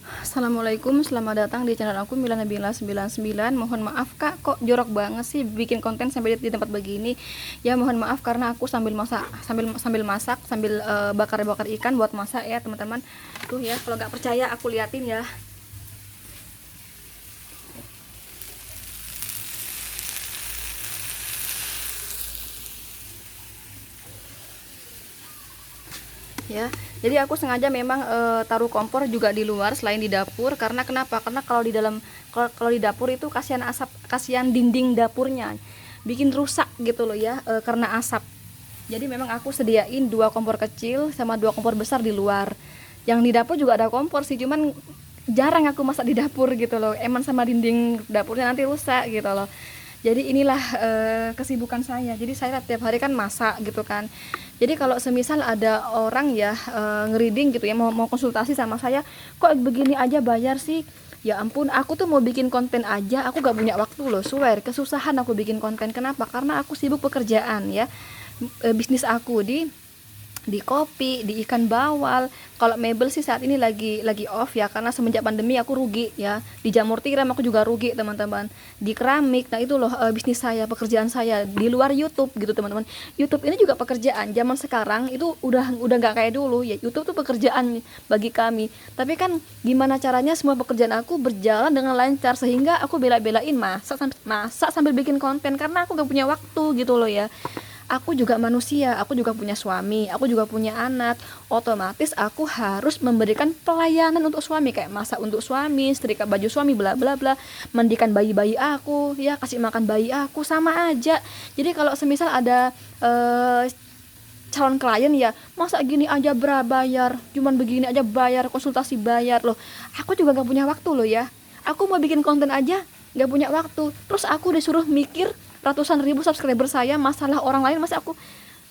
Assalamualaikum, selamat datang di channel aku Mila Nabila 99. Mohon maaf kak, kok jorok banget sih bikin konten sampai di tempat begini. Ya mohon maaf karena aku sambil masak, sambil bakar-bakar ikan buat masak ya teman-teman. Tuh ya, kalau nggak percaya aku liatin ya. Ya, jadi aku sengaja memang taruh kompor juga di luar selain di dapur. Karena kenapa? Karena kalau di dapur itu kasihan asap, kasihan dinding dapurnya bikin rusak gitu loh ya, karena asap. Jadi memang aku sediain dua kompor kecil sama dua kompor besar di luar. Yang di dapur juga ada kompor sih, cuman jarang aku masak di dapur gitu loh. Emang sama dinding dapurnya nanti rusak gitu loh. Jadi inilah kesibukan saya. Jadi saya tiap hari kan masak gitu kan. Jadi kalau semisal ada orang ya ngereading gitu ya, mau konsultasi sama saya, kok begini aja bayar sih? Ya ampun, aku tuh mau bikin konten aja, aku gak punya waktu loh, swear, kesusahan aku bikin konten. Kenapa? Karena aku sibuk pekerjaan ya. Bisnis aku di kopi, di ikan bawal. Kalau mebel sih saat ini lagi off ya, karena semenjak pandemi aku rugi ya. Di jamur tiram aku juga rugi teman-teman. Di keramik, nah itu loh bisnis saya, pekerjaan saya di luar YouTube gitu teman-teman. YouTube ini juga pekerjaan. Zaman sekarang itu udah nggak kayak dulu ya. YouTube tuh pekerjaan bagi kami. Tapi kan gimana caranya semua pekerjaan aku berjalan dengan lancar sehingga aku bela-belain masak sambil bikin konten karena aku gak punya waktu gitu loh ya. Aku juga manusia, aku juga punya suami, aku juga punya anak. Otomatis aku harus memberikan pelayanan untuk suami, kayak masak untuk suami, setrika baju suami, bla bla bla, mandikan bayi-bayi aku, ya kasih makan bayi aku, sama aja. Jadi kalau semisal ada calon klien ya, masa gini aja bayar, cuman begini aja bayar, konsultasi bayar loh. Aku juga gak punya waktu loh ya. Aku mau bikin konten aja gak punya waktu. Terus aku disuruh mikir ratusan ribu subscriber saya, masalah orang lain masa aku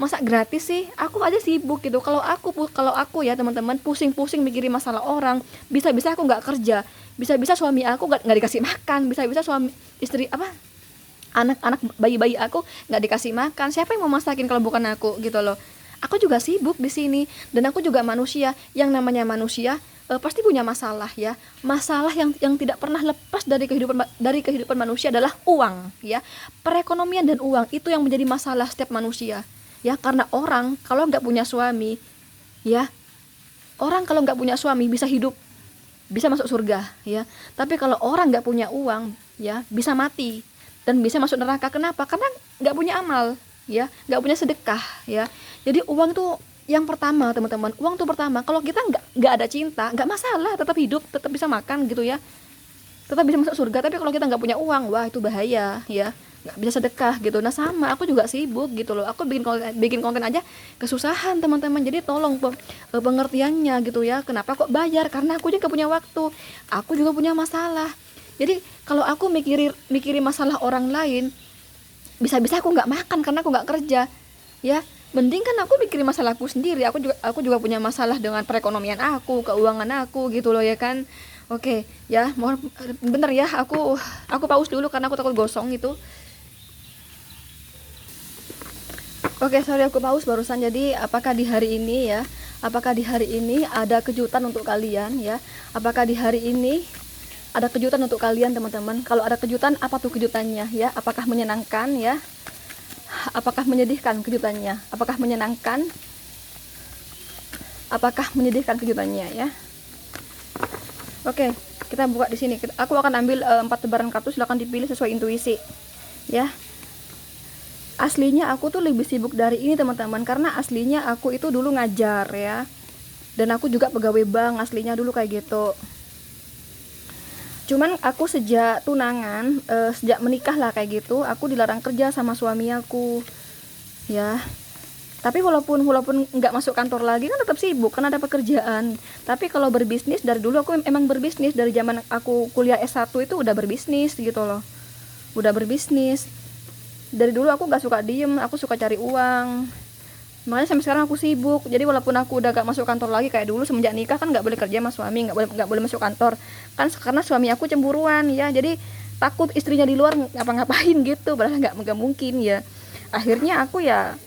masa gratis sih. Aku aja sibuk gitu. Kalau aku ya teman-teman pusing-pusing mikirin masalah orang, bisa-bisa aku nggak kerja, bisa-bisa suami aku nggak dikasih makan, bisa-bisa suami istri apa anak-anak bayi-bayi aku nggak dikasih makan. Siapa yang mau masakin kalau bukan aku gitu loh. Aku juga sibuk di sini dan aku juga manusia. Yang namanya manusia pasti punya masalah ya. Masalah yang tidak pernah lepas dari kehidupan manusia adalah uang ya. Perekonomian dan uang itu yang menjadi masalah setiap manusia ya. Karena orang kalau nggak punya suami ya, orang kalau nggak punya suami bisa hidup, bisa masuk surga ya. Tapi kalau orang nggak punya uang ya, bisa mati dan bisa masuk neraka. Kenapa? Karena nggak punya amal ya, nggak punya sedekah ya. Jadi uang tuh yang pertama teman-teman, uang tuh pertama. Kalau kita nggak ada cinta, nggak masalah, tetap hidup, tetap bisa makan gitu ya, tetap bisa masuk surga. Tapi kalau kita nggak punya uang, wah itu bahaya ya, nggak bisa sedekah gitu. Nah sama, aku juga sibuk gitu loh. Aku bikin konten aja kesusahan teman-teman. Jadi tolong pengertiannya gitu ya. Kenapa kok bayar? Karena aku juga punya waktu, aku juga punya masalah. Jadi kalau aku mikirin masalah orang lain, bisa-bisa aku nggak makan karena aku nggak kerja ya. Mending kan aku mikirin masalahku sendiri. Aku juga punya masalah dengan perekonomian aku, keuangan aku gitu loh ya kan. Oke ya, mohon bentar ya, aku pause dulu karena aku takut gosong itu. Oke, sorry aku pause barusan. Jadi apakah di hari ini ada kejutan untuk kalian ya? Apakah di hari ini ada kejutan untuk kalian teman-teman? Kalau ada kejutan, apa tuh kejutannya ya? Apakah menyenangkan ya? Apakah menyedihkan kejutannya? Apakah menyenangkan? Apakah menyedihkan kejutannya ya? Oke, kita buka di sini. Aku akan ambil 4 lembaran kartu, silakan dipilih sesuai intuisi ya. Aslinya aku tuh lebih sibuk dari ini teman-teman, karena aslinya aku itu dulu ngajar ya, dan aku juga pegawai bank aslinya dulu kayak gitu. Cuman aku sejak tunangan, sejak menikah lah kayak gitu, aku dilarang kerja sama suami aku ya. Tapi walaupun nggak masuk kantor lagi kan tetap sibuk, kan ada pekerjaan. Tapi kalau berbisnis, dari dulu aku emang berbisnis, dari zaman aku kuliah S1 itu udah berbisnis gitu loh, udah berbisnis. Dari dulu aku gak suka diem, aku suka cari uang. Makanya sampai sekarang aku sibuk. Jadi walaupun aku udah gak masuk kantor lagi kayak dulu, semenjak nikah kan gak boleh kerja sama suami, gak boleh masuk kantor kan, karena suami aku cemburuan ya. Jadi takut istrinya di luar ngapa-ngapain gitu, padahal gak mungkin ya. Akhirnya aku ya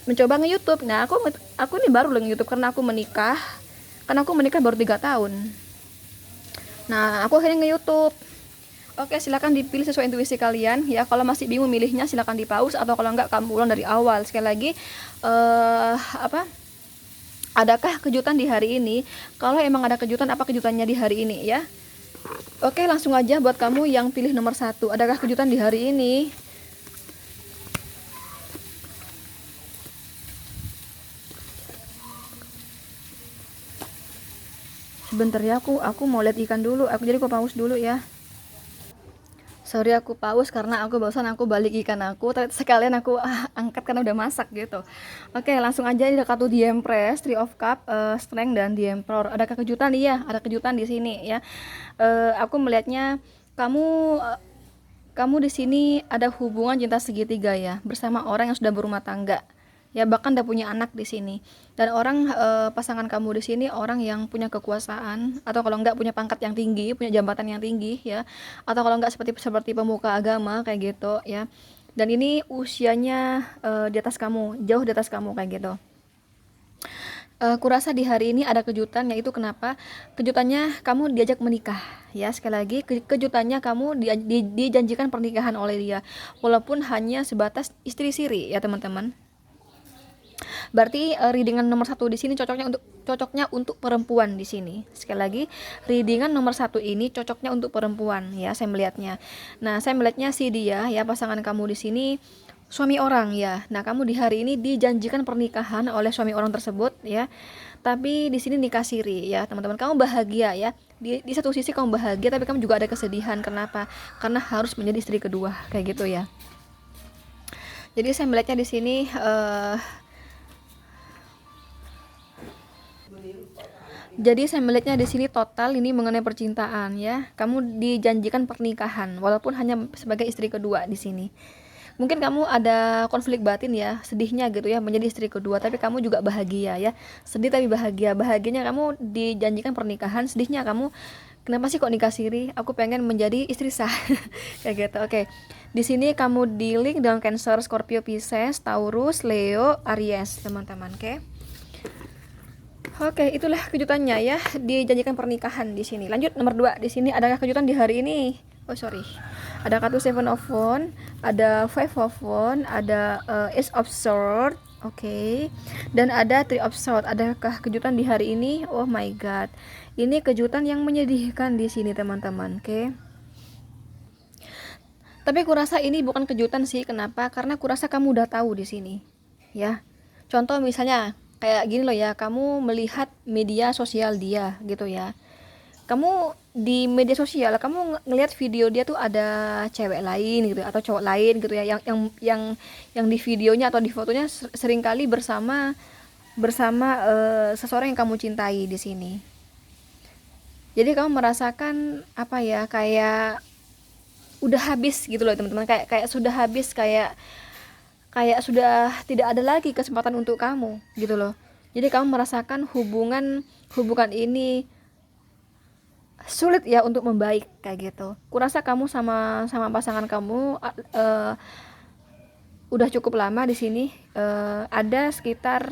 mencoba nge-YouTube. Nah aku nih baru nge-YouTube karena aku menikah baru 3 tahun Nah, aku akhirnya nge-YouTube. Oke, silakan dipilih sesuai intuisi kalian ya. Kalau masih bingung milihnya, silakan di pause, atau kalau enggak kamu ulang dari awal. Sekali lagi, apa? Adakah kejutan di hari ini? Kalau emang ada kejutan, apa kejutannya di hari ini ya? Oke, langsung aja buat kamu yang pilih nomor 1. Adakah kejutan di hari ini? Sebentar ya, aku mau lihat ikan dulu. Jadi aku pause dulu ya. Sorry aku pause karena aku barusan aku balik ikan aku, tapi sekalian aku angkat karena udah masak gitu. Oke, langsung aja. Ini ada kartu The Empress, Three of Cup, Strength, dan The Emperor. Ada kejutan? Iya, ada kejutan di sini ya. Aku melihatnya kamu kamu di sini ada hubungan cinta segitiga ya, bersama orang yang sudah berumah tangga. Ya, bahkan udah punya anak di sini. Dan orang, pasangan kamu di sini orang yang punya kekuasaan, atau kalau enggak punya pangkat yang tinggi, punya jabatan yang tinggi ya. Atau kalau enggak seperti seperti pemuka agama kayak gitu ya. Dan ini usianya di atas kamu, jauh di atas kamu kayak gitu. Kurasa di hari ini ada kejutan, yaitu kenapa? Kejutannya kamu diajak menikah ya. Sekali lagi, kejutannya kamu dijanjikan pernikahan oleh dia, walaupun hanya sebatas istri siri ya teman-teman. Berarti readingan nomor 1 di sini cocoknya untuk perempuan di sini. Sekali lagi, readingan nomor 1 ini cocoknya untuk perempuan ya, saya melihatnya. Nah, saya melihatnya si dia ya, pasangan kamu di sini suami orang ya. Nah, kamu di hari ini dijanjikan pernikahan oleh suami orang tersebut ya. Tapi di sini nikah siri ya, teman-teman. Kamu bahagia ya. Di satu sisi kamu bahagia, tapi kamu juga ada kesedihan. Kenapa? Karena harus menjadi istri kedua kayak gitu ya. Jadi saya melihatnya di sini Jadi saya melihatnya di sini total ini mengenai percintaan ya. Kamu dijanjikan pernikahan walaupun hanya sebagai istri kedua di sini. Mungkin kamu ada konflik batin ya, sedihnya gitu ya menjadi istri kedua, tapi kamu juga bahagia ya. Sedih tapi bahagia. Bahagianya kamu dijanjikan pernikahan, sedihnya kamu kenapa sih kok nikah siri? Aku pengen menjadi istri sah. Kayak gitu. Oke. Di sini kamu dealing dengan Cancer, Scorpio, Pisces, Taurus, Leo, Aries, teman-teman, oke? Oke, itulah kejutannya ya, dijanjikan pernikahan di sini. Lanjut nomor 2. Di sini adakah kejutan di hari ini? Oh, sorry. Ada kartu Seven of Wands, ada Five of Wands, ada Ace of Swords, oke. Dan ada Three of Swords. Adakah kejutan di hari ini? Oh my god. Ini kejutan yang menyedihkan di sini, teman-teman, oke. Tapi kurasa ini bukan kejutan sih. Kenapa? Karena kurasa kamu udah tahu di sini. Ya. Contoh misalnya kayak gini loh ya, kamu melihat media sosial dia gitu ya. Kamu di media sosial kamu ngelihat video dia tuh ada cewek lain gitu atau cowok lain gitu ya, yang di videonya atau di fotonya seringkali bersama bersama seseorang yang kamu cintai di sini. Jadi kamu merasakan apa ya, kayak udah habis gitu loh teman-teman, kayak kayak sudah habis, kayak kayak sudah tidak ada lagi kesempatan untuk kamu gitu loh. Jadi kamu merasakan hubungan hubungan ini sulit ya untuk membaik kayak gitu. Kurasa kamu sama sama pasangan kamu udah cukup lama di sini, ada sekitar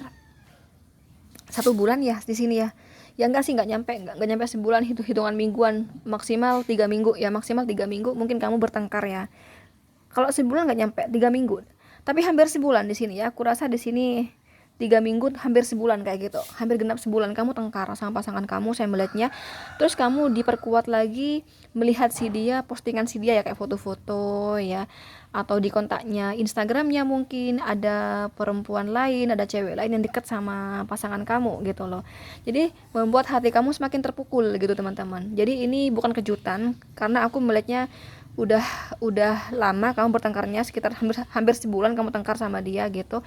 1 bulan ya di sini ya. Ya enggak sih, enggak nyampe sebulan, hitungan mingguan, maksimal 3 minggu ya, maksimal 3 minggu mungkin kamu bertengkar ya. Kalau sebulan nggak nyampe 3 minggu, tapi hampir sebulan di sini ya. Aku rasa di sini 3 minggu, hampir sebulan kayak gitu, hampir genap sebulan kamu tengkar sama pasangan kamu, saya melihatnya. Terus kamu diperkuat lagi melihat si dia, postingan si dia ya, kayak foto-foto ya, atau di kontaknya Instagramnya mungkin ada perempuan lain, ada cewek lain yang deket sama pasangan kamu gitu loh. Jadi membuat hati kamu semakin terpukul gitu teman-teman. Jadi ini bukan kejutan, karena aku melihatnya udah lama kamu bertengkarnya, sekitar hampir sebulan kamu tengkar sama dia gitu.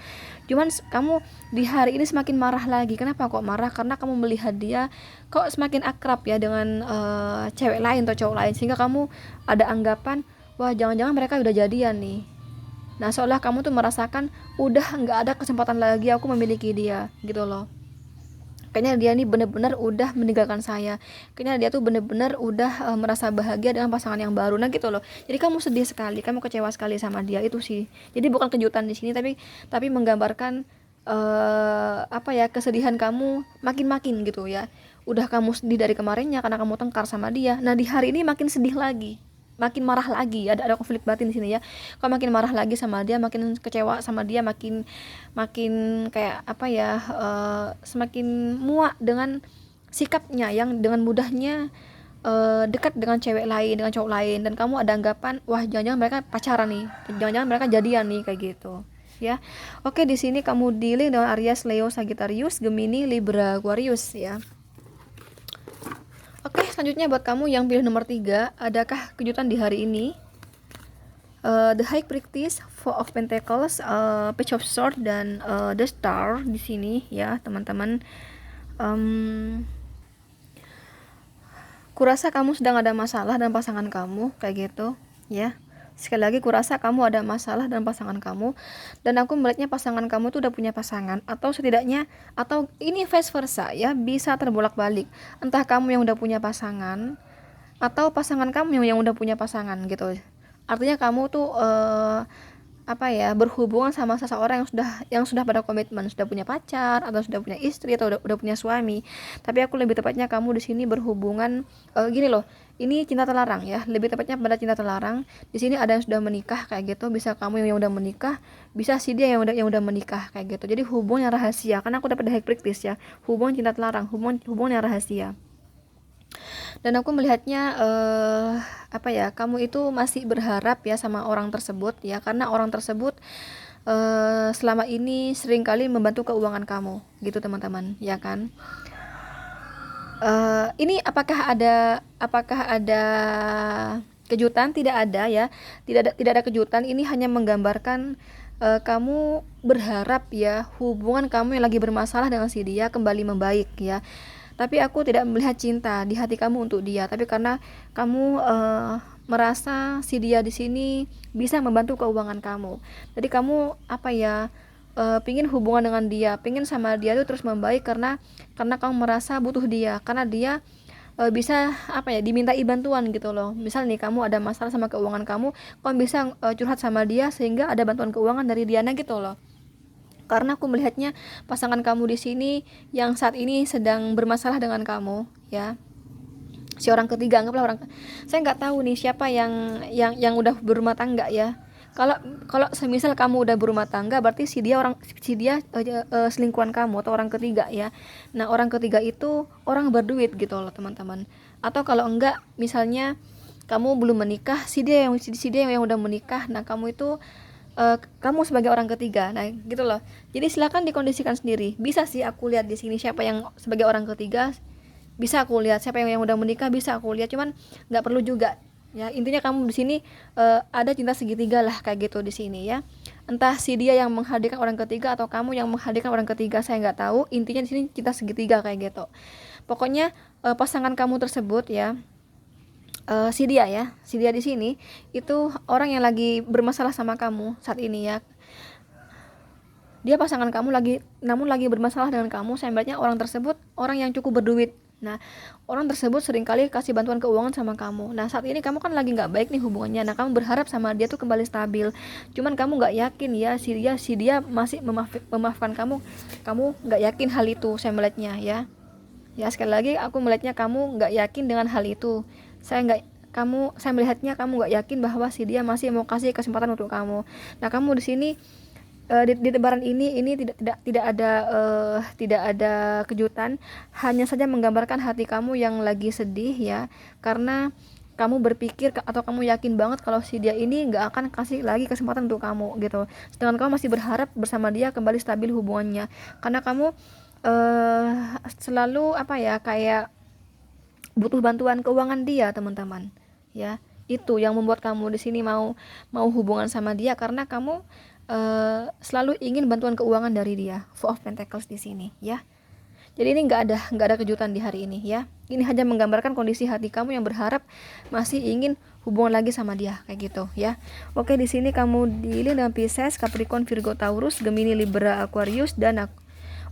Cuman kamu di hari ini semakin marah lagi. Kenapa kok marah? Karena kamu melihat dia kok semakin akrab ya dengan cewek lain atau cowok lain, sehingga kamu ada anggapan, wah jangan-jangan mereka udah jadian nih. Nah, seolah kamu tuh merasakan udah nggak ada kesempatan lagi aku memiliki dia gitu loh. Kayaknya dia nih bener-bener udah meninggalkan saya, kayaknya dia tuh bener-bener udah merasa bahagia dengan pasangan yang baru, nah gitu loh. Jadi kamu sedih sekali, kamu kecewa sekali sama dia itu sih. Jadi bukan kejutan di sini, tapi menggambarkan apa ya, kesedihan kamu makin-makin gitu ya. udah kamu sedih dari kemarinnya karena kamu tengkar sama dia. Nah, di hari ini makin sedih lagi, makin marah lagi. Ada konflik batin di sini ya. Kau makin marah lagi sama dia, makin kecewa sama dia, makin makin kayak apa ya, semakin muak dengan sikapnya yang dengan mudahnya dekat dengan cewek lain, dengan cowok lain, dan kamu ada anggapan, wah jangan-jangan mereka pacaran nih, jangan-jangan mereka jadian nih, kayak gitu ya. Oke, di sini kamu dealing dengan Aries, Leo, Sagittarius, Gemini, Libra, Aquarius ya. Oke, selanjutnya buat kamu yang pilih nomor 3, adakah kejutan di hari ini? The High Priestess, Four of Pentacles, Page of Swords, dan The Star di sini ya teman-teman. Kurasa kamu sedang ada masalah dengan pasangan kamu, kayak gitu ya. Sekali lagi, kurasa kamu ada masalah dengan pasangan kamu, dan aku melihatnya pasangan kamu tuh udah punya pasangan, atau setidaknya, atau ini vice versa ya, bisa terbolak-balik. Entah kamu yang udah punya pasangan, atau pasangan kamu yang udah punya pasangan gitu. Artinya kamu tuh apa ya, berhubungan sama seseorang yang sudah pada komitmen, sudah punya pacar atau sudah punya istri atau udah punya suami. Tapi aku lebih tepatnya kamu di sini berhubungan gini loh. Ini cinta terlarang ya, lebih tepatnya pada cinta terlarang. Di sini ada yang sudah menikah kayak gitu, bisa kamu yang udah menikah, bisa si dia yang udah menikah kayak gitu. Jadi hubungan yang rahasia, karena aku dapat High Priestess ya. Hubungan cinta terlarang, hubungan yang rahasia. Dan aku melihatnya apa ya, kamu itu masih berharap ya sama orang tersebut ya, karena orang tersebut selama ini seringkali membantu keuangan kamu gitu teman-teman ya kan. Ini apakah ada kejutan? Tidak ada ya, tidak ada kejutan. Ini hanya menggambarkan kamu berharap ya hubungan kamu yang lagi bermasalah dengan si dia kembali membaik ya. Tapi aku tidak melihat cinta di hati kamu untuk dia, tapi karena kamu merasa si dia di sini bisa membantu keuangan kamu. Jadi kamu apa ya, pingin hubungan dengan dia, pingin sama dia tuh terus membaik, karena kamu merasa butuh dia, karena dia bisa apa ya, dimintai bantuan gitu loh. Misal nih kamu ada masalah sama keuangan kamu bisa curhat sama dia sehingga ada bantuan keuangan dari dia gitu loh. Karena aku melihatnya pasangan kamu di sini yang saat ini sedang bermasalah dengan kamu ya, si orang ketiga, anggaplah saya nggak tahu nih siapa yang udah berumah tangga ya. Kalau semisal kamu udah berumah tangga, berarti si dia selingkuhan kamu atau orang ketiga ya. Nah, orang ketiga itu orang berduit gitu loh teman-teman. Atau kalau enggak, misalnya kamu belum menikah, si dia yang udah menikah. Nah, kamu itu kamu sebagai orang ketiga, nah gitu loh. Jadi silakan dikondisikan sendiri. Bisa sih aku lihat di sini siapa yang sebagai orang ketiga, bisa aku lihat siapa yang udah menikah, bisa aku lihat. Cuman nggak perlu juga ya. Intinya kamu di sini ada cinta segitiga lah kayak gitu di sini ya. Entah si dia yang menghadirkan orang ketiga atau kamu yang menghadirkan orang ketiga, saya nggak tahu. Intinya di sini cinta segitiga kayak gitu. Pokoknya pasangan kamu tersebut ya, si dia di sini itu orang yang lagi bermasalah sama kamu saat ini ya. Dia pasangan kamu lagi bermasalah dengan kamu. Saya melihatnya orang tersebut orang yang cukup berduit. Nah, orang tersebut seringkali kasih bantuan keuangan sama kamu. Nah, saat ini kamu kan lagi nggak baik nih hubungannya. Nah, kamu berharap sama dia tuh kembali stabil. Cuman kamu nggak yakin ya si dia masih memaafkan kamu. Kamu nggak yakin hal itu, saya melihatnya ya. Ya, sekali lagi aku melihatnya kamu nggak yakin dengan hal itu. Saya melihatnya kamu nggak yakin bahwa si dia masih mau kasih kesempatan untuk kamu. Nah, kamu di sini di tebaran ini tidak ada kejutan, hanya saja menggambarkan hati kamu yang lagi sedih ya, karena kamu berpikir atau kamu yakin banget kalau si dia ini nggak akan kasih lagi kesempatan untuk kamu gitu. Sedangkan kamu masih berharap bersama dia kembali stabil hubungannya, karena kamu selalu apa ya, kayak butuh bantuan keuangan dia teman-teman ya. Itu yang membuat kamu di sini mau hubungan sama dia, karena kamu selalu ingin bantuan keuangan dari dia. Four of Pentacles di sini ya. Jadi ini nggak ada kejutan di hari ini ya. Ini hanya menggambarkan kondisi hati kamu yang berharap masih ingin hubungan lagi sama dia kayak gitu ya. Oke, di sini kamu dealing dengan Pisces, Capricorn, Virgo, Taurus, Gemini, Libra, Aquarius, dan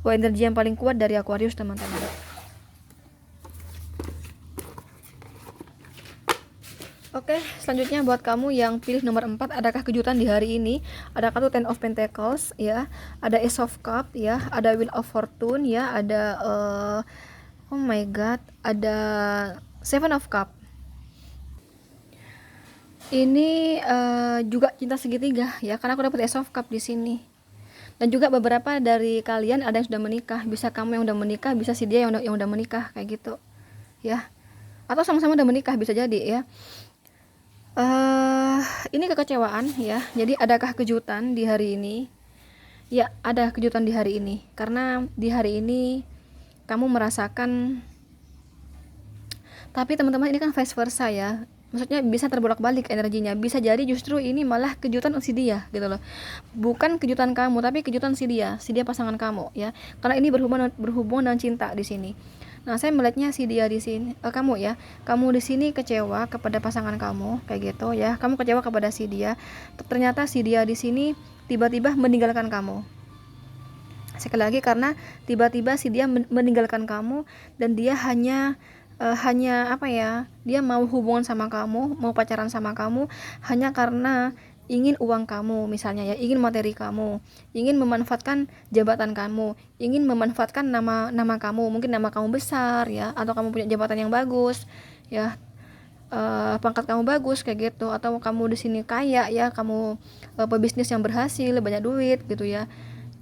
energi yang paling kuat dari Aquarius teman-teman. Oke, selanjutnya buat kamu yang pilih nomor 4, adakah kejutan di hari ini? Ada kartu Ten of Pentacles ya, ada Ace of Cup ya, ada Wheel of Fortune ya, ada Oh my god, ada Seven of Cup. Ini juga cinta segitiga ya, karena aku dapat Ace of Cup di sini. Dan juga beberapa dari kalian ada yang sudah menikah, bisa kamu yang udah menikah, bisa si dia yang udah menikah kayak gitu ya, atau sama-sama udah menikah bisa jadi ya. Ini kekecewaan ya, jadi adakah kejutan di hari ini? Ya, ada kejutan di hari ini, karena di hari ini kamu merasakan, tapi teman-teman ini kan vice versa ya, maksudnya bisa terbolak-balik energinya, bisa jadi justru ini malah kejutan si dia gitu loh, bukan kejutan kamu tapi kejutan si dia pasangan kamu ya, karena ini berhubungan dengan cinta di sini. Nah, saya melihatnya si dia di sini, kamu ya, kamu di sini kecewa kepada pasangan kamu kayak gitu ya, kamu kecewa kepada si dia, ternyata si dia di sini tiba-tiba meninggalkan kamu. Sekali lagi, karena tiba-tiba si dia meninggalkan kamu dan dia hanya apa ya, dia mau hubungan sama kamu, mau pacaran sama kamu hanya karena ingin uang kamu misalnya ya, ingin materi kamu, ingin memanfaatkan jabatan kamu, ingin memanfaatkan nama kamu, mungkin nama kamu besar ya, atau kamu punya jabatan yang bagus ya, pangkat kamu bagus kayak gitu, atau kamu di sini kaya ya, kamu pebisnis yang berhasil, banyak duit gitu ya.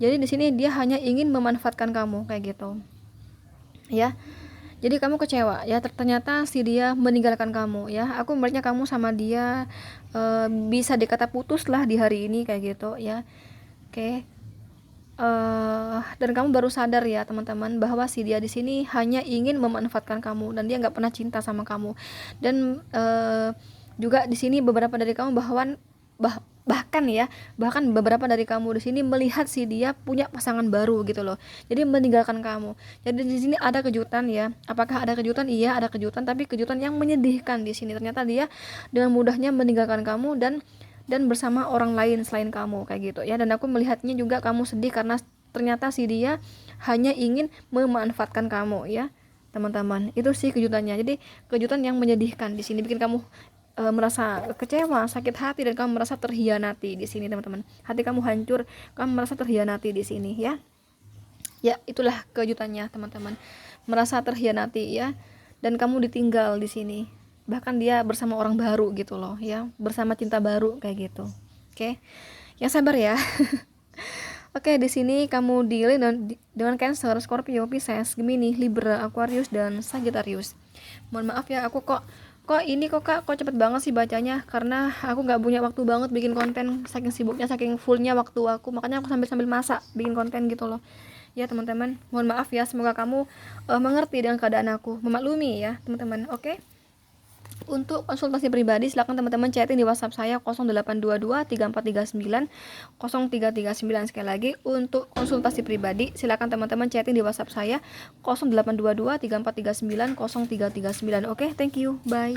Jadi di sini dia hanya ingin memanfaatkan kamu kayak gitu ya. Jadi kamu kecewa ya, ternyata si dia meninggalkan kamu ya. Aku melihatnya kamu sama dia bisa dikata putus lah di hari ini kayak gitu ya. Oke. Dan kamu baru sadar ya teman-teman, bahwa si dia di sini hanya ingin memanfaatkan kamu dan dia nggak pernah cinta sama kamu. Dan juga di sini beberapa dari kamu bahkan beberapa dari kamu di sini melihat si dia punya pasangan baru gitu loh, jadi meninggalkan kamu. Jadi di sini ada kejutan ya. Apakah ada kejutan? Iya, ada kejutan, tapi kejutan yang menyedihkan di sini. Ternyata dia dengan mudahnya meninggalkan kamu dan bersama orang lain selain kamu kayak gitu ya. Dan aku melihatnya juga kamu sedih karena ternyata si dia hanya ingin memanfaatkan kamu ya teman-teman. Itu sih kejutannya. Jadi kejutan yang menyedihkan di sini, bikin kamu merasa kecewa, sakit hati, dan kamu merasa terhianati di sini teman-teman. Hati kamu hancur, kamu merasa terhianati di sini ya. Ya, itulah kejutannya teman-teman. Merasa terhianati ya, dan kamu ditinggal di sini. Bahkan dia bersama orang baru gitu loh ya, bersama cinta baru kayak gitu. Oke. Yang sabar ya. Oke, di sini kamu deal dengan Cancer, Scorpio, Pisces, Gemini, Libra, Aquarius, dan Sagittarius. Mohon maaf ya, aku kok ini kok Kak, kok cepet banget sih bacanya, karena aku nggak punya waktu banget bikin konten, saking sibuknya, saking fullnya waktu aku, makanya aku sambil masak bikin konten gitu loh ya teman-teman. Mohon maaf ya, semoga kamu mengerti dengan keadaan aku, memaklumi ya teman-teman. Oke. Untuk konsultasi pribadi silakan teman-teman chatting di WhatsApp saya 0822 3439 0339. Sekali lagi, untuk konsultasi pribadi silakan teman-teman chatting di WhatsApp saya 0822 3439 0339. Oke, thank you. Bye.